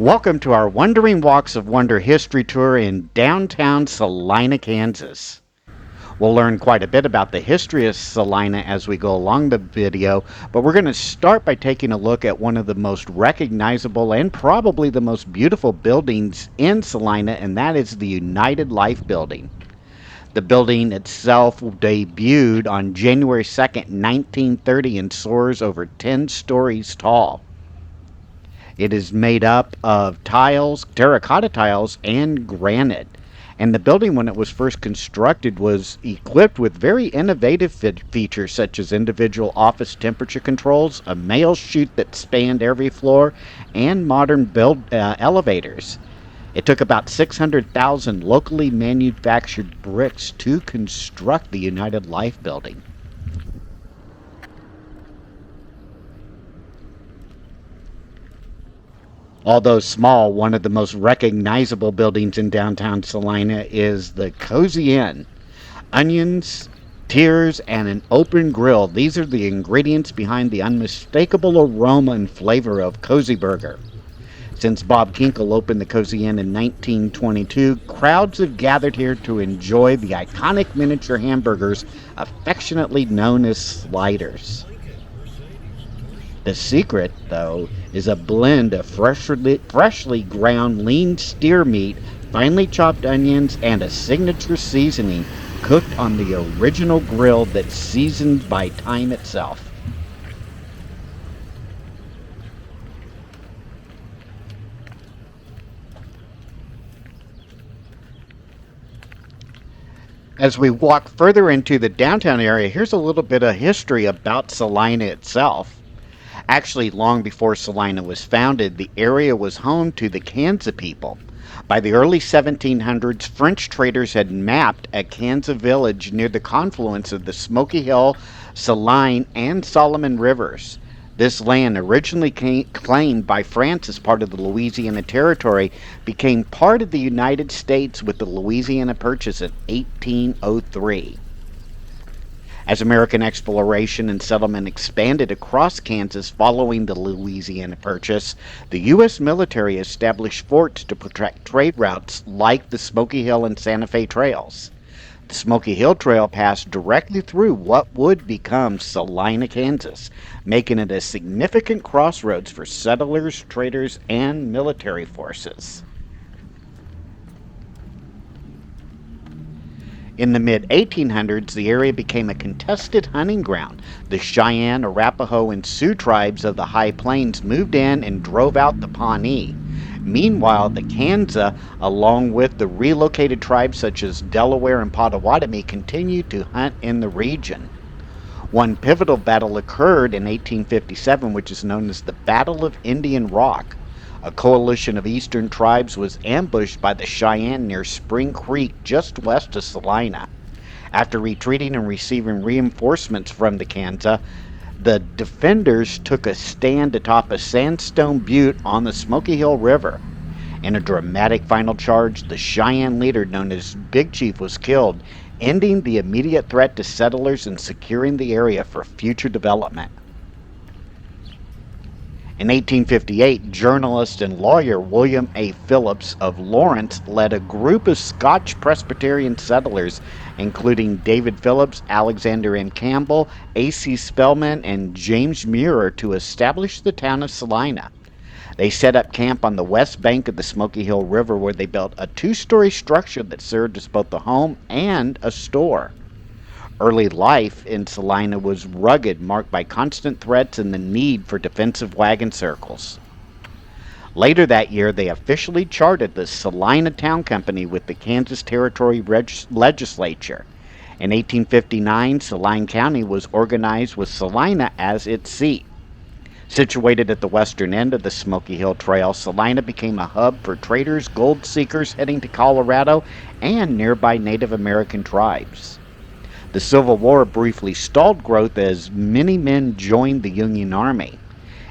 Welcome to our Wandering Walks of Wonder history tour in downtown Salina, Kansas. We'll learn quite a bit about the history of Salina as we go along the video, but we're going to start by taking a look at one of the most recognizable and probably the most beautiful buildings in Salina, and that is the United Life Building. The building itself debuted on January 2nd, 1930, and soars over 10 stories tall. It is made up of tiles, terracotta tiles, and granite. And the building, when it was first constructed, was equipped with very innovative features such as individual office temperature controls, a mail chute that spanned every floor, and modern elevators. It took about 600,000 locally manufactured bricks to construct the United Life Building. Although small, one of the most recognizable buildings in downtown Salina is the Cozy Inn. Onions, tears, and an open grill. These are the ingredients behind the unmistakable aroma and flavor of Cozy Burger. Since Bob Kinkle opened the Cozy Inn in 1922, crowds have gathered here to enjoy the iconic miniature hamburgers affectionately known as sliders. The secret, though, is a blend of freshly ground lean steer meat, finely chopped onions, and a signature seasoning cooked on the original grill that's seasoned by time itself. As we walk further into the downtown area, here's a little bit of history about Salina itself. Actually, long before Salina was founded, the area was home to the Kansa people. By the early 1700s, French traders had mapped a Kansa village near the confluence of the Smoky Hill, Saline, and Solomon rivers. This land, originally claimed by France as part of the Louisiana Territory, became part of the United States with the Louisiana Purchase in 1803. As American exploration and settlement expanded across Kansas following the Louisiana Purchase, the U.S. military established forts to protect trade routes like the Smoky Hill and Santa Fe trails. The Smoky Hill Trail passed directly through what would become Salina, Kansas, making it a significant crossroads for settlers, traders, and military forces. In the mid-1800s, the area became a contested hunting ground. The Cheyenne, Arapaho, and Sioux tribes of the High Plains moved in and drove out the Pawnee. Meanwhile, the Kansa, along with the relocated tribes such as Delaware and Potawatomi, continued to hunt in the region. One pivotal battle occurred in 1857, which is known as the Battle of Indian Rock. A coalition of eastern tribes was ambushed by the Cheyenne near Spring Creek just west of Salina. After retreating and receiving reinforcements from the Kansa, the defenders took a stand atop a sandstone butte on the Smoky Hill River. In a dramatic final charge, the Cheyenne leader known as Big Chief was killed, ending the immediate threat to settlers and securing the area for future development. In 1858, journalist and lawyer William A. Phillips of Lawrence led a group of Scotch Presbyterian settlers, including David Phillips, Alexander M. Campbell, A.C. Spellman, and James Muir, to establish the town of Salina. They set up camp on the west bank of the Smoky Hill River, where they built a two-story structure that served as both a home and a store. Early life in Salina was rugged, marked by constant threats and the need for defensive wagon circles. Later that year, they officially chartered the Salina Town Company with the Kansas Territory Legislature. In 1859, Saline County was organized with Salina as its seat. Situated at the western end of the Smoky Hill Trail, Salina became a hub for traders, gold seekers heading to Colorado, and nearby Native American tribes. The Civil War briefly stalled growth as many men joined the Union Army.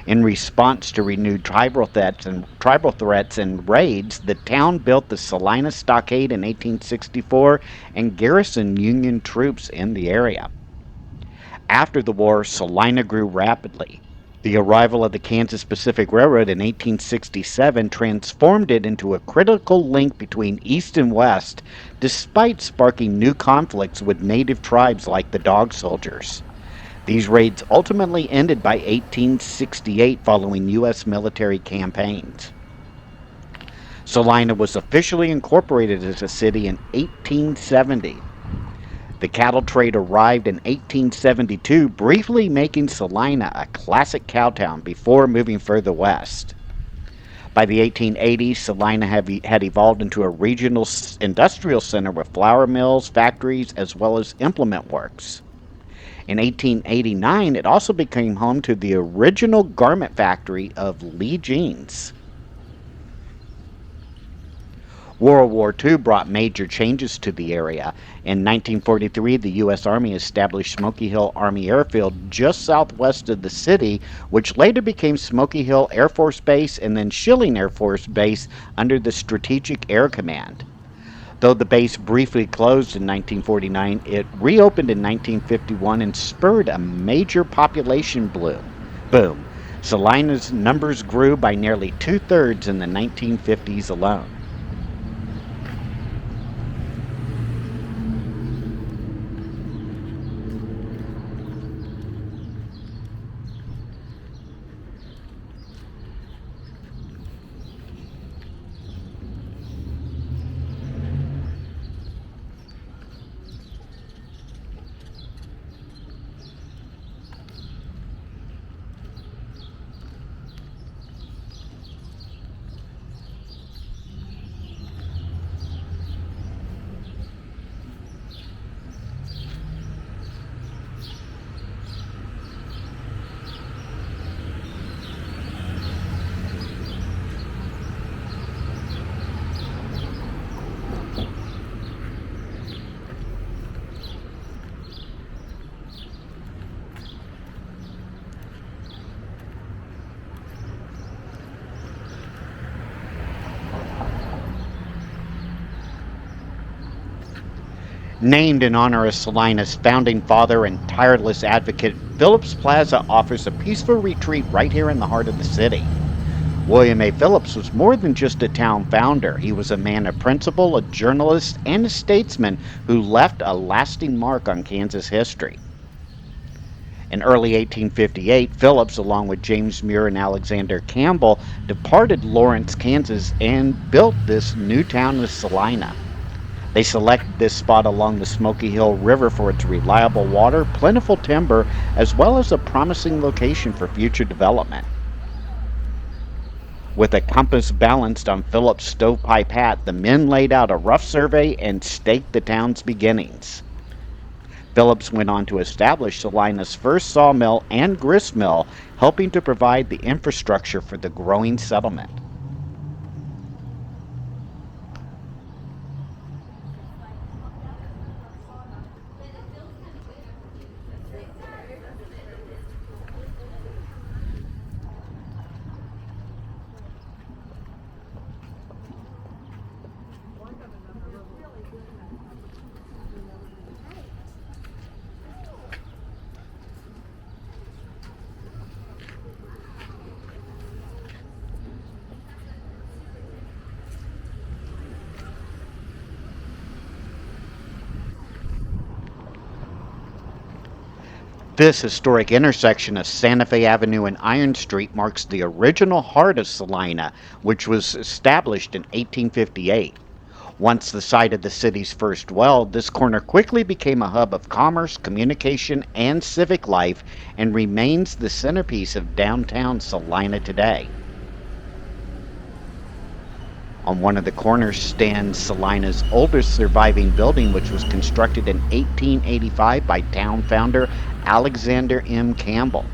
In response to renewed tribal threats and raids, the town built the Salina Stockade in 1864 and garrisoned Union troops in the area. After the war, Salina grew rapidly. The arrival of the Kansas Pacific Railroad in 1867 transformed it into a critical link between East and West, despite sparking new conflicts with native tribes like the Dog Soldiers. These raids ultimately ended by 1868 following U.S. military campaigns. Salina was officially incorporated as a city in 1870. The cattle trade arrived in 1872, briefly making Salina a classic cowtown before moving further west. By the 1880s, Salina had evolved into a regional industrial center with flour mills, factories, as well as implement works. In 1889, it also became home to the original garment factory of Lee Jeans. World War II brought major changes to the area. In 1943, the U.S. Army established Smoky Hill Army Airfield just southwest of the city, which later became Smoky Hill Air Force Base and then Schilling Air Force Base under the Strategic Air Command. Though the base briefly closed in 1949, it reopened in 1951 and spurred a major population boom. Salina's numbers grew by nearly two-thirds in the 1950s alone. Named in honor of Salina's founding father and tireless advocate, Phillips Plaza offers a peaceful retreat right here in the heart of the city. William A. Phillips was more than just a town founder. He was a man of principle, a journalist, and a statesman who left a lasting mark on Kansas history. In early 1858, Phillips, along with James Muir and Alexander Campbell, departed Lawrence, Kansas, and built this new town of Salina. They selected this spot along the Smoky Hill River for its reliable water, plentiful timber, as well as a promising location for future development. With a compass balanced on Phillips' stovepipe hat, the men laid out a rough survey and staked the town's beginnings. Phillips went on to establish Salina's first sawmill and grist mill, helping to provide the infrastructure for the growing settlement. This historic intersection of Santa Fe Avenue and Iron Street marks the original heart of Salina, which was established in 1858. Once the site of the city's first well, this corner quickly became a hub of commerce, communication, and civic life, and remains the centerpiece of downtown Salina today. On one of the corners stands Salina's oldest surviving building, which was constructed in 1885 by town founder Alexander M. Campbell.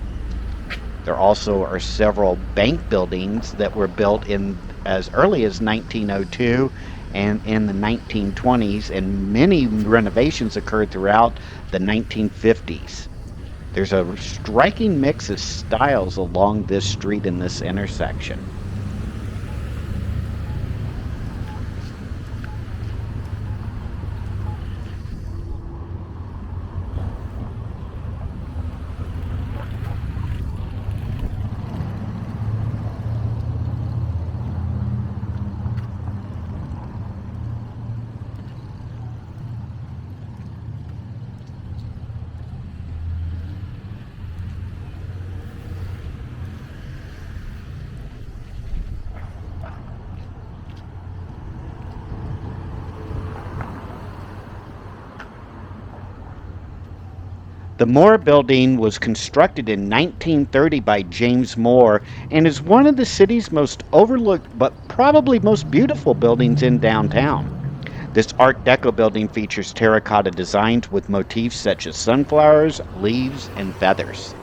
There also are several bank buildings that were built in as early as 1902 and in the 1920s, and many renovations occurred throughout the 1950s. There's a striking mix of styles along this street in this intersection. The Moore Building was constructed in 1930 by James Moore and is one of the city's most overlooked but probably most beautiful buildings in downtown. This Art Deco building features terracotta designs with motifs such as sunflowers, leaves, and feathers.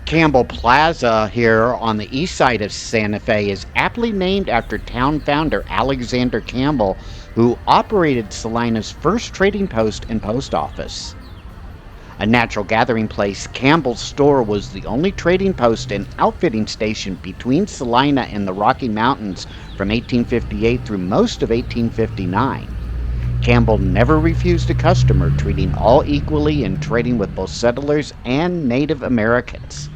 Campbell Plaza here on the east side of Santa Fe is aptly named after town founder Alexander Campbell, who operated Salina's first trading post and post office. A natural gathering place, Campbell's store was the only trading post and outfitting station between Salina and the Rocky Mountains from 1858 through most of 1859. Campbell never refused a customer, treating all equally and trading with both settlers and Native Americans.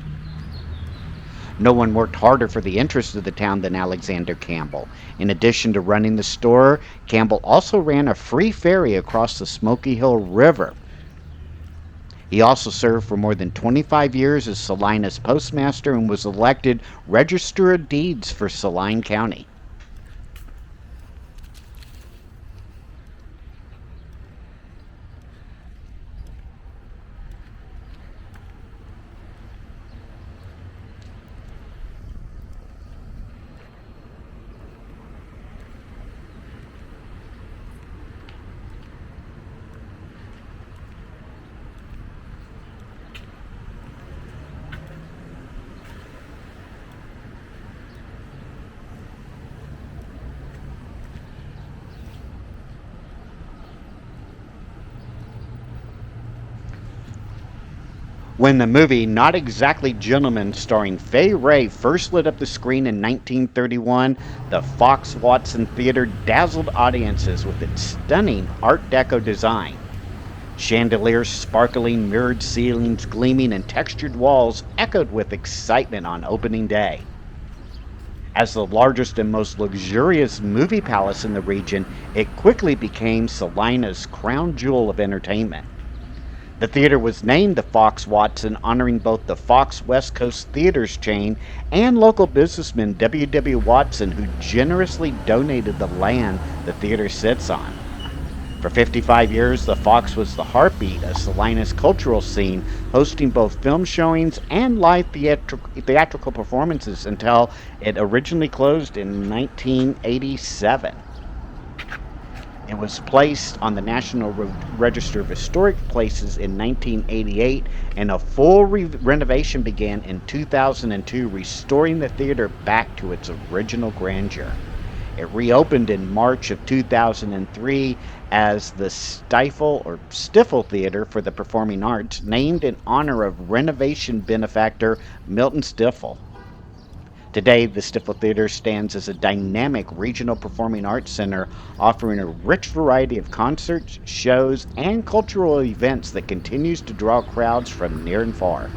No one worked harder for the interests of the town than Alexander Campbell. In addition to running the store, Campbell also ran a free ferry across the Smoky Hill River. He also served for more than 25 years as Salina's postmaster and was elected Register of Deeds for Saline County. When the movie Not Exactly Gentlemen starring Fay Wray first lit up the screen in 1931, the Fox Watson Theater dazzled audiences with its stunning Art Deco design. Chandeliers sparkling, mirrored ceilings gleaming, and textured walls echoed with excitement on opening day. As the largest and most luxurious movie palace in the region, it quickly became Salina's crown jewel of entertainment. The theater was named the Fox Watson, honoring both the Fox West Coast Theaters chain and local businessman W. W. Watson, who generously donated the land the theater sits on. For 55 years, the Fox was the heartbeat of Salina's cultural scene, hosting both film showings and live theatrical performances until it originally closed in 1987. It was placed on the National Register of Historic Places in 1988, and a full renovation began in 2002, restoring the theater back to its original grandeur. It reopened in March of 2003 as the Stifel Theater for the Performing Arts, named in honor of renovation benefactor Milton Stifel. Today, the Stifel Theater stands as a dynamic regional performing arts center offering a rich variety of concerts, shows, and cultural events that continues to draw crowds from near and far.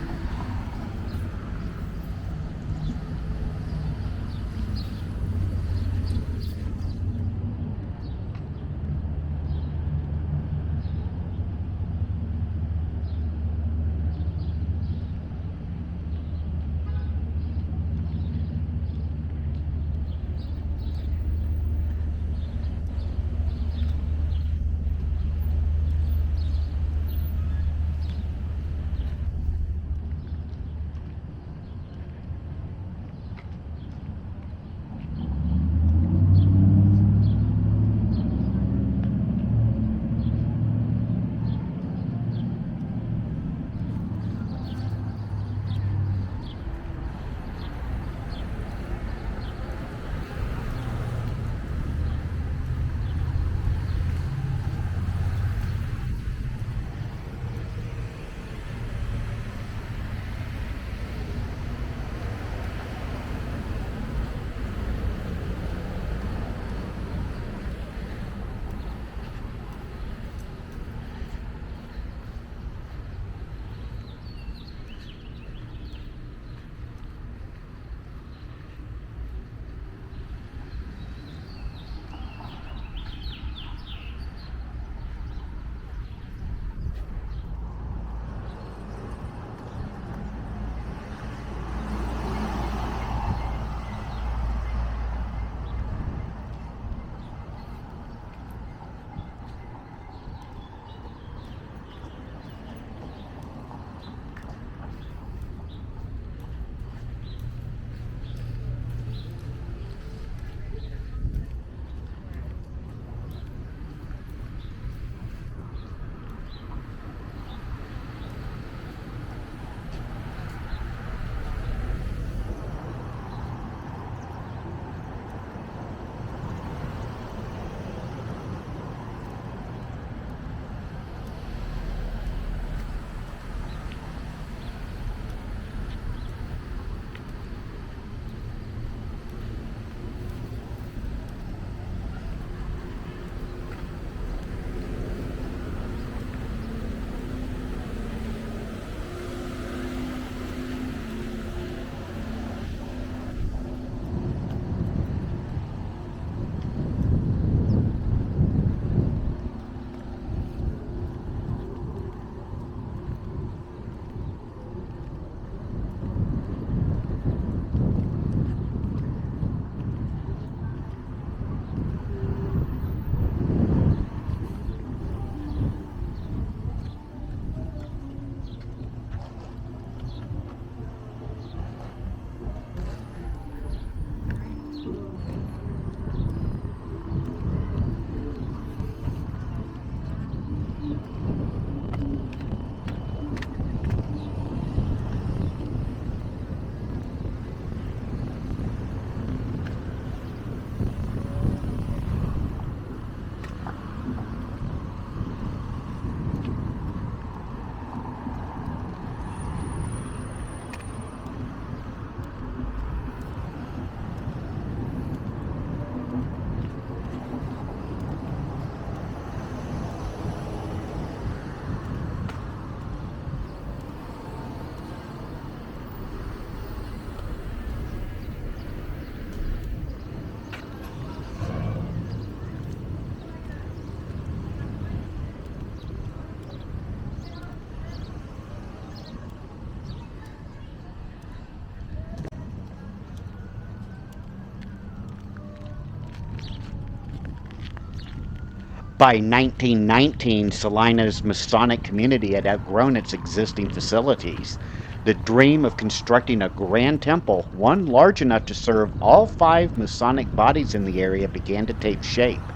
By 1919, Salina's Masonic community had outgrown its existing facilities. The dream of constructing a grand temple, one large enough to serve all five Masonic bodies in the area, began to take shape.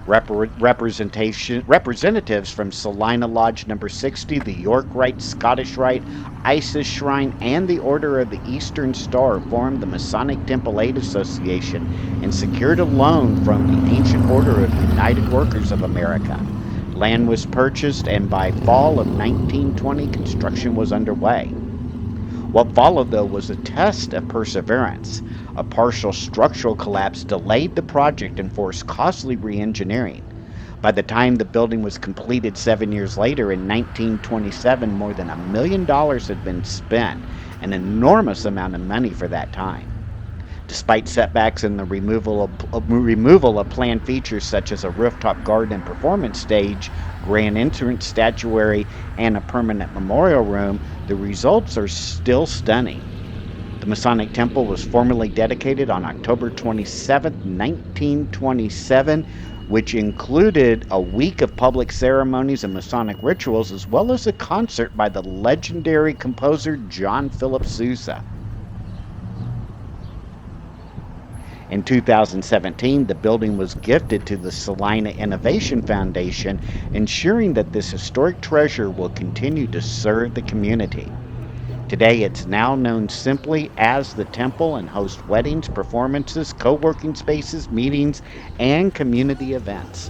Representatives from Salina Lodge Number 60, the York Rite, Scottish Rite, Isis Shrine, and the Order of the Eastern Star formed the Masonic Temple Aid Association and secured a loan from the Ancient Order of United Workers of America. Land was purchased, and by fall of 1920, construction was underway. What followed, though, was a test of perseverance. A partial structural collapse delayed the project and forced costly re-engineering. By the time the building was completed 7 years later, in 1927, more than $1 million had been spent, an enormous amount of money for that time. Despite setbacks in the removal of planned features such as a rooftop garden and performance stage, grand entrance statuary, and a permanent memorial room, the results are still stunning. The Masonic Temple was formally dedicated on October 27, 1927, which included a week of public ceremonies and Masonic rituals, as well as a concert by the legendary composer John Philip Sousa. In 2017, the building was gifted to the Salina Innovation Foundation, ensuring that this historic treasure will continue to serve the community. Today, it's now known simply as the Temple and hosts weddings, performances, co-working spaces, meetings, and community events.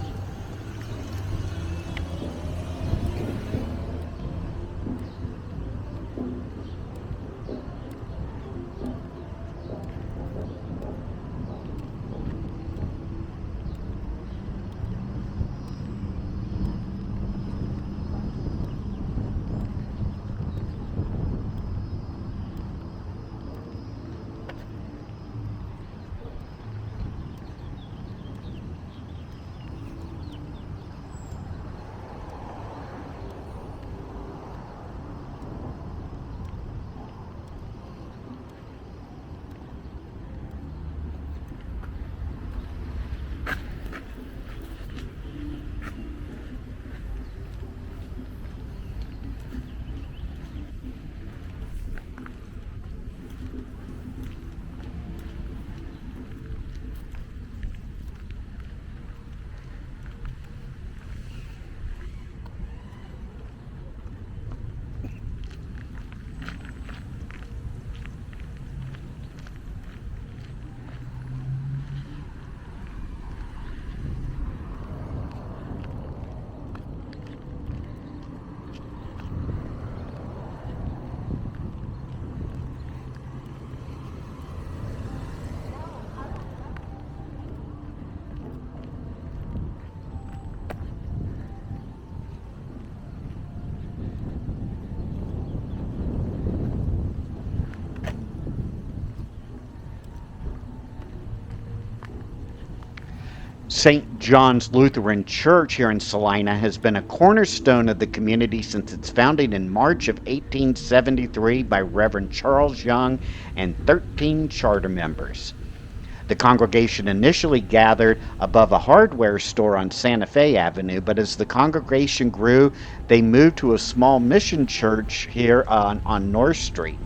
St. John's Lutheran Church here in Salina has been a cornerstone of the community since its founding in March of 1873 by Reverend Charles Young and 13 charter members. The congregation initially gathered above a hardware store on Santa Fe Avenue, but as the congregation grew, they moved to a small mission church here on North Street.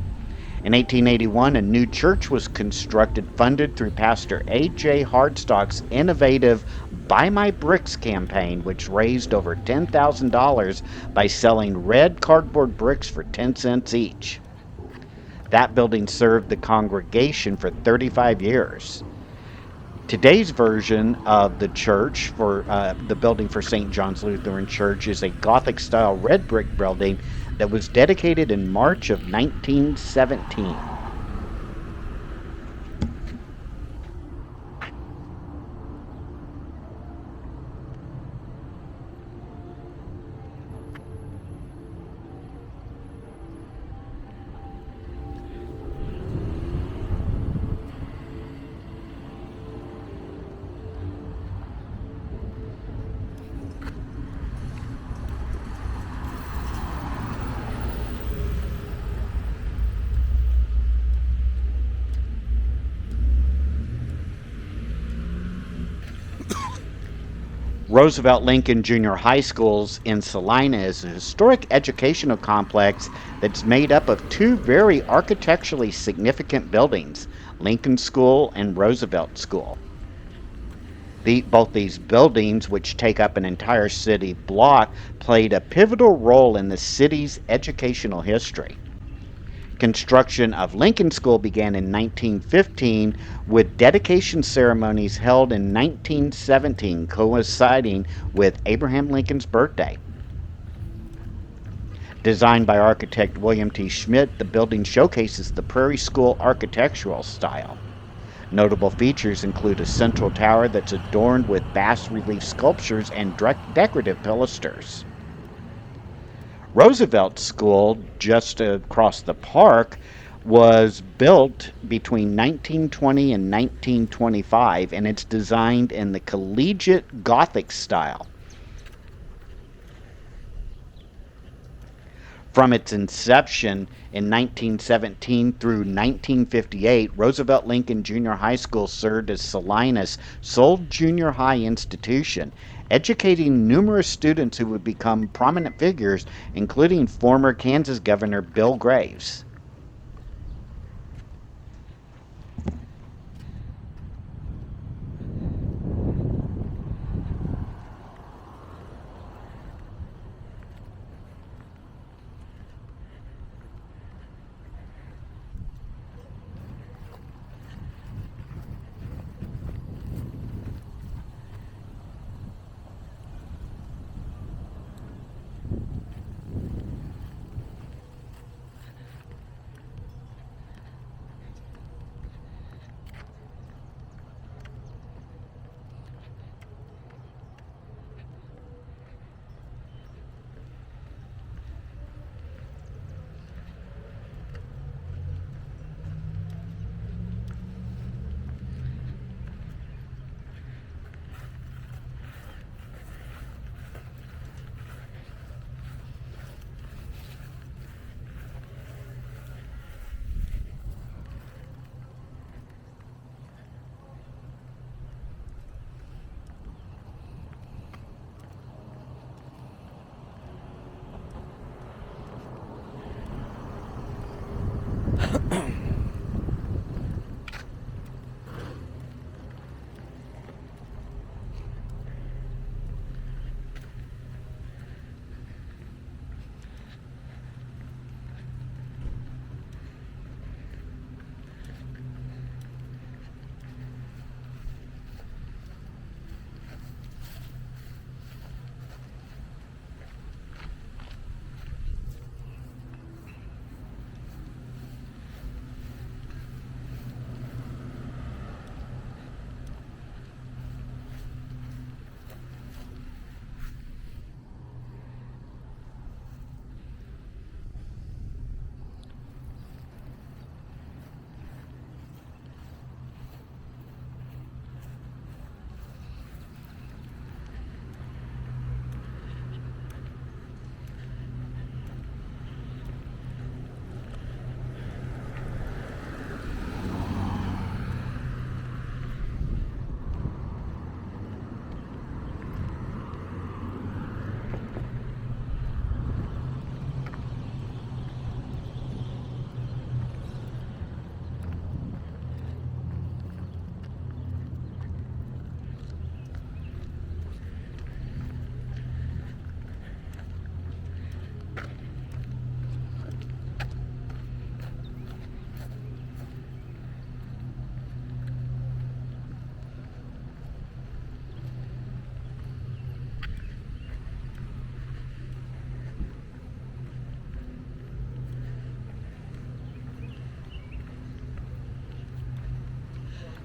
In 1881, a new church was constructed, funded through Pastor A.J. Hardstock's innovative Buy My Bricks campaign, which raised over $10,000 by selling red cardboard bricks for 10 cents each. That building served the congregation for 35 years. Today's version of the church for the building for St. John's Lutheran Church is a Gothic-style red brick building that was dedicated in March of 1917. Roosevelt Lincoln Junior High Schools in Salina is a historic educational complex that's made up of two very architecturally significant buildings, Lincoln School and Roosevelt School. Both these buildings, which take up an entire city block, played a pivotal role in the city's educational history. Construction of Lincoln School began in 1915 with dedication ceremonies held in 1917 coinciding with Abraham Lincoln's birthday. Designed by architect William T. Schmidt, the building showcases the Prairie School architectural style. Notable features include a central tower that's adorned with bas-relief sculptures and decorative pilasters. Roosevelt School, just across the park, was built between 1920 and 1925, and it's designed in the collegiate Gothic style. From its inception in 1917 through 1958, Roosevelt Lincoln Junior High School served as Salina's sole junior high institution, educating numerous students who would become prominent figures, including former Kansas Governor Bill Graves.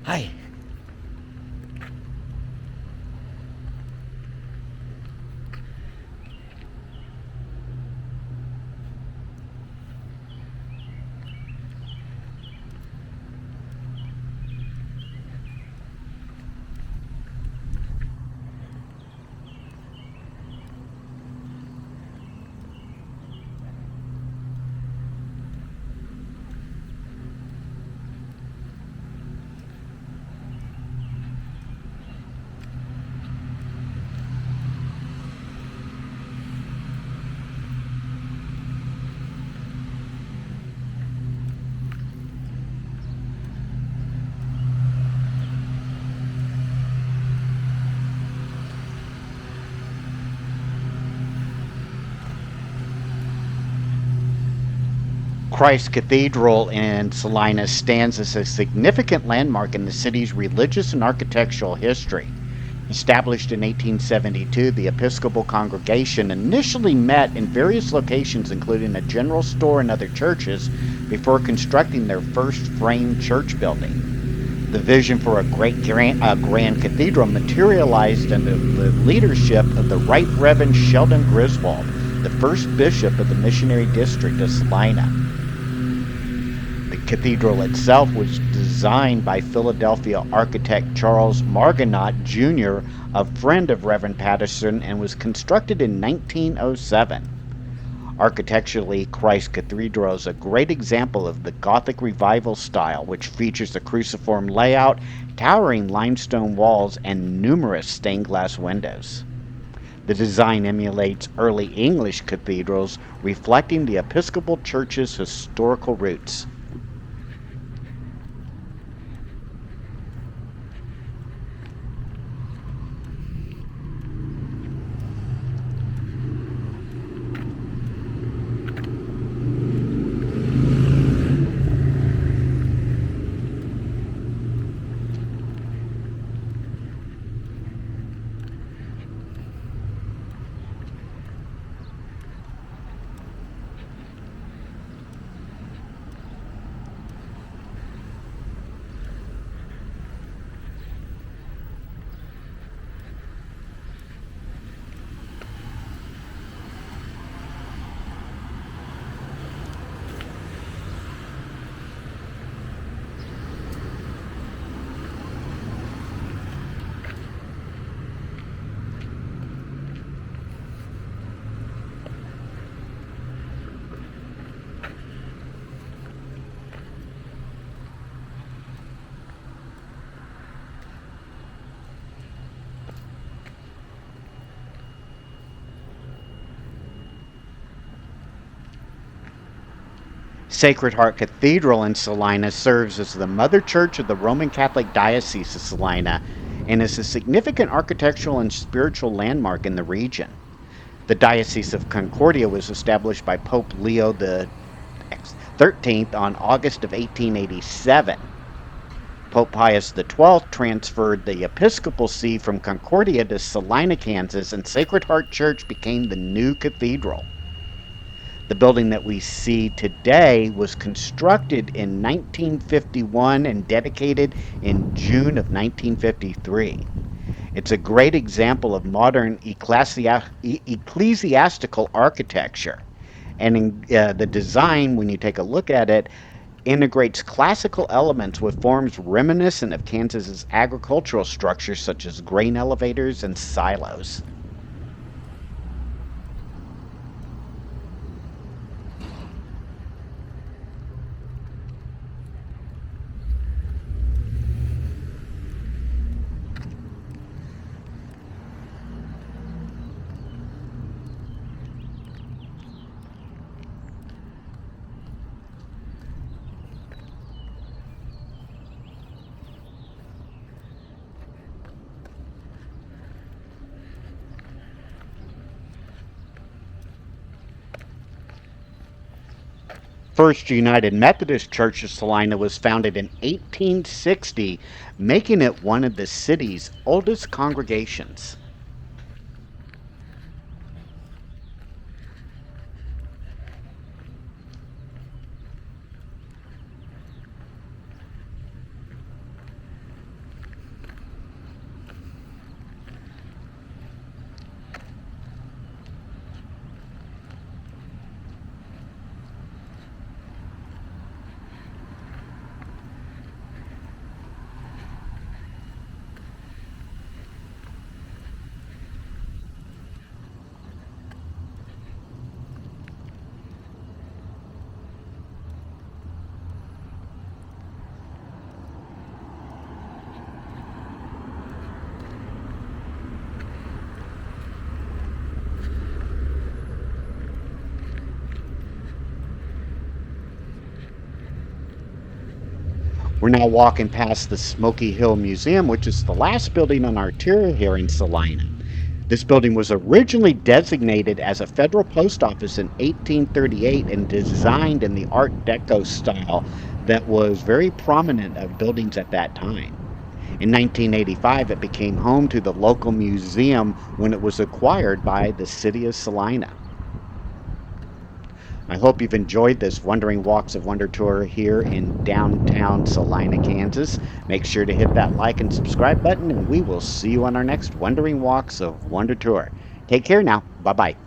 Hi. Christ Cathedral in Salina stands as a significant landmark in the city's religious and architectural history. Established in 1872, the Episcopal congregation initially met in various locations, including a general store and other churches, before constructing their first frame church building. The vision for a grand cathedral materialized under the leadership of the Right Reverend Sheldon Griswold, the first bishop of the missionary district of Salina. The cathedral itself was designed by Philadelphia architect Charles Margonot Jr., a friend of Reverend Patterson, and was constructed in 1907. Architecturally, Christ Cathedral is a great example of the Gothic Revival style, which features a cruciform layout, towering limestone walls, and numerous stained glass windows. The design emulates early English cathedrals, reflecting the Episcopal Church's historical roots. Sacred Heart Cathedral in Salina serves as the mother church of the Roman Catholic Diocese of Salina and is a significant architectural and spiritual landmark in the region. The Diocese of Concordia was established by Pope Leo the 13th on August of 1887. Pope Pius XII transferred the Episcopal See from Concordia to Salina, Kansas, and Sacred Heart Church became the new cathedral. The building that we see today was constructed in 1951 and dedicated in June of 1953. It's a great example of modern ecclesiastical architecture. And the design, when you take a look at it, integrates classical elements with forms reminiscent of Kansas's agricultural structures such as grain elevators and silos. First United Methodist Church of Salina was founded in 1860, making it one of the city's oldest congregations. We're now walking past the Smoky Hill Museum, which is the last building on our tour here in Salina. This building was originally designated as a federal post office in 1838 and designed in the Art Deco style that was very prominent of buildings at that time. In 1985, it became home to the local museum when it was acquired by the city of Salina. I hope you've enjoyed this Wandering Walks of Wonder tour here in downtown Salina, Kansas. Make sure to hit that like and subscribe button, and we will see you on our next Wandering Walks of Wonder tour. Take care now. Bye bye.